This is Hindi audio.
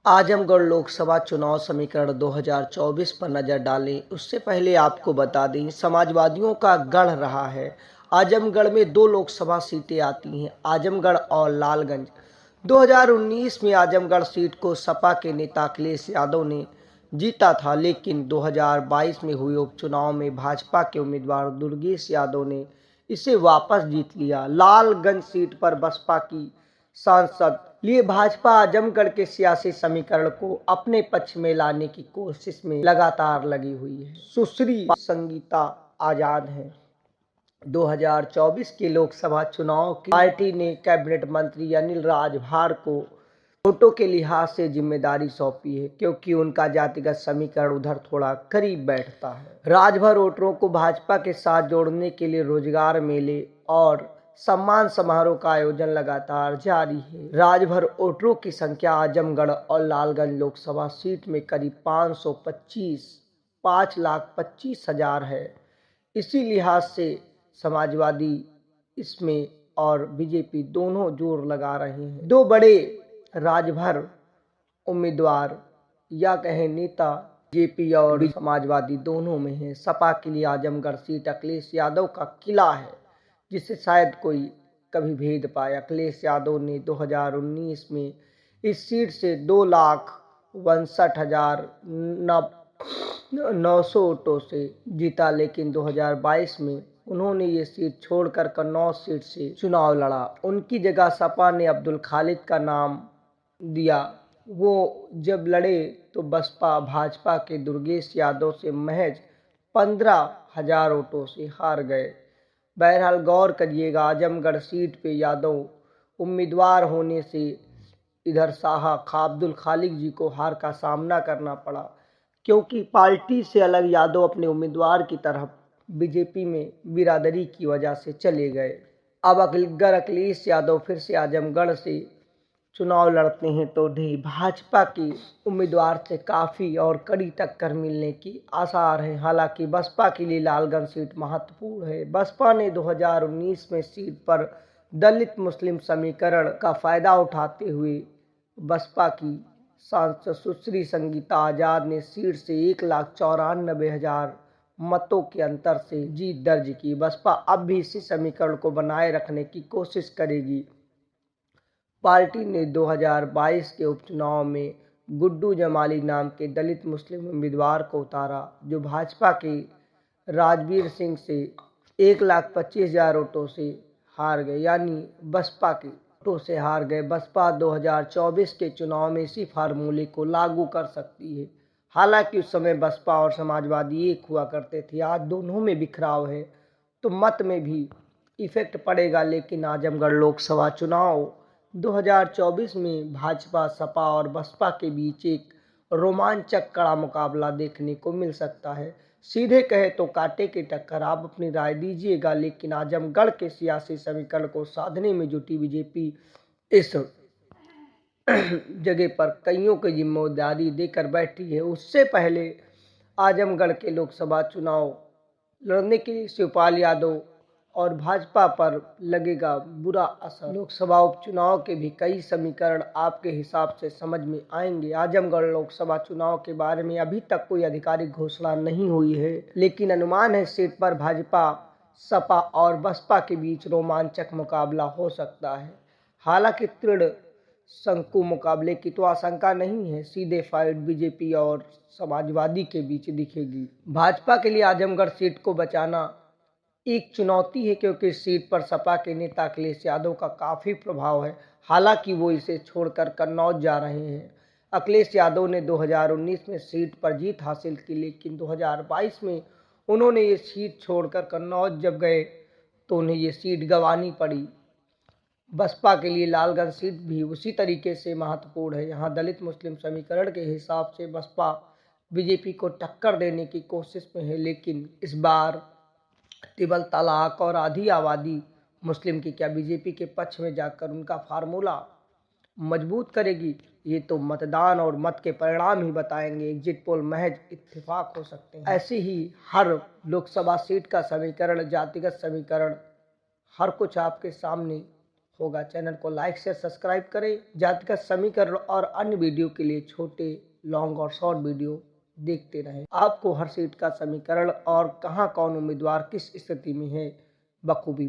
आजमगढ़ लोकसभा चुनाव समीकरण 2024 पर नजर डालें। उससे पहले आपको बता दें, समाजवादियों का गढ़ रहा है। आजमगढ़ में 2 लोकसभा सीटें आती हैं, आजमगढ़ और लालगंज। 2019 में आजमगढ़ सीट को सपा के नेता अखिलेश यादव ने जीता था, लेकिन 2022 में हुए उपचुनाव में भाजपा के उम्मीदवार दुर्गेश यादव ने इसे वापस जीत लिया। लालगंज सीट पर बसपा की सांसद लिए भाजपा आजमगढ़ के सियासी समीकरण को अपने पक्ष में लाने की कोशिश में लगातार लगी हुई है। सुश्री संगीता आजाद हैं। 2024 के लोकसभा चुनाव की पार्टी ने कैबिनेट मंत्री अनिल राजभर को वोटों के लिहाज से जिम्मेदारी सौंपी है, क्योंकि उनका जातिगत समीकरण उधर थोड़ा करीब बैठता है। राजभर वोटरों को भाजपा के साथ जोड़ने के लिए रोजगार मेले और सम्मान समारोह का आयोजन लगातार जारी है। राजभर वोटरों की संख्या आजमगढ़ और लालगंज लोकसभा सीट में करीब 5,25,000 है। इसी लिहाज से समाजवादी इसमें और बीजेपी दोनों जोर लगा रहे हैं। 2 बड़े राजभर उम्मीदवार या कहें नेता बीजेपी और समाजवादी दोनों में है। सपा के लिए आजमगढ़ सीट अखिलेश यादव का किला है, जिसे शायद कोई कभी भेद पाए। अखिलेश यादव ने 2019 में इस सीट से 2,62,900 वोटों से जीता, लेकिन 2022 में उन्होंने ये सीट छोड़कर कन्नौज सीट से चुनाव लड़ा। उनकी जगह सपा ने अब्दुल खालिद का नाम दिया। वो जब लड़े तो बसपा भाजपा के दुर्गेश यादव से महज 15,000 वोटों से हार गए। बहरहाल गौर करिएगा, आजमगढ़ सीट पे यादव उम्मीदवार होने से इधर शाह अब्दुल खालिक जी को हार का सामना करना पड़ा, क्योंकि पार्टी से अलग यादव अपने उम्मीदवार की तरफ बीजेपी में बिरादरी की वजह से चले गए। अब अगर अखिलेश यादव फिर से आजमगढ़ से चुनाव लड़ते हैं तो उन्हें भाजपा के उम्मीदवार से काफ़ी और कड़ी टक्कर मिलने की आसार है। हालांकि बसपा के लिए लालगंज सीट महत्वपूर्ण है। बसपा ने 2019 में सीट पर दलित मुस्लिम समीकरण का फायदा उठाते हुए बसपा की सांसद सुश्री संगीता आजाद ने सीट से 1,94,000 मतों के अंतर से जीत दर्ज की। बसपा अब भी इसी समीकरण को बनाए रखने की कोशिश करेगी। पार्टी ने 2022 के उपचुनाव में गुड्डू जमाली नाम के दलित मुस्लिम उम्मीदवार को उतारा, जो भाजपा के राजवीर सिंह से 1,25,000 वोटों से हार गए, यानी बसपा के वोटों से हार गए। बसपा 2024 के चुनाव में इसी फार्मूले को लागू कर सकती है। हालांकि उस समय बसपा और समाजवादी एक हुआ करते थे, आज दोनों में बिखराव है, तो मत में भी इफेक्ट पड़ेगा। लेकिन आजमगढ़ लोकसभा चुनाव 2024 में भाजपा, सपा और बसपा के बीच एक रोमांचक कड़ा मुकाबला देखने को मिल सकता है। सीधे कहे तो कांटे की टक्कर। आप अपनी राय दीजिएगा। लेकिन आजमगढ़ के सियासी समीकरण को साधने में जुटी बीजेपी इस जगह पर कईयों की जिम्मेदारी देकर बैठी है। उससे पहले आजमगढ़ के लोकसभा चुनाव लड़ने के लिए शिवपाल यादव और भाजपा पर लगेगा बुरा असर। लोकसभा उपचुनाव के भी कई समीकरण आपके हिसाब से समझ में आएंगे। आजमगढ़ लोकसभा चुनाव के बारे में अभी तक कोई आधिकारिक घोषणा नहीं हुई है, लेकिन अनुमान है सीट पर भाजपा, सपा और बसपा के बीच रोमांचक मुकाबला हो सकता है। हालांकि दृढ़ शंकु मुकाबले की तो आशंका नहीं है। सीधे फाइट बीजेपी और समाजवादी के बीच दिखेगी। भाजपा के लिए आजमगढ़ सीट को बचाना एक चुनौती है, क्योंकि इस सीट पर सपा के नेता अखिलेश यादव का काफ़ी प्रभाव है। हालांकि वो इसे छोड़कर कन्नौज जा रहे हैं। अखिलेश यादव ने 2019 में सीट पर जीत हासिल की, लेकिन 2022 में उन्होंने ये सीट छोड़कर कन्नौज जब गए तो उन्हें ये सीट गंवानी पड़ी। बसपा के लिए लालगंज सीट भी उसी तरीके से महत्वपूर्ण है। यहाँ दलित मुस्लिम समीकरण के हिसाब से बसपा बीजेपी को टक्कर देने की कोशिश में है, लेकिन इस बार ट्रिपल तलाक और आधी आबादी मुस्लिम की क्या बीजेपी के पक्ष में जाकर उनका फार्मूला मजबूत करेगी? ये तो मतदान और मत के परिणाम ही बताएंगे। एग्जिट पोल महज इत्तेफाक हो सकते हैं। ऐसे ही हर लोकसभा सीट का समीकरण, जातिगत समीकरण, हर कुछ आपके सामने होगा। चैनल को लाइक से सब्सक्राइब करें। जातिगत समीकरण और अन्य वीडियो के लिए छोटे, लॉन्ग और शॉर्ट वीडियो देखते रहें। आपको हर सीट का समीकरण और कहां कौन उम्मीदवार किस स्थिति में है बखूबी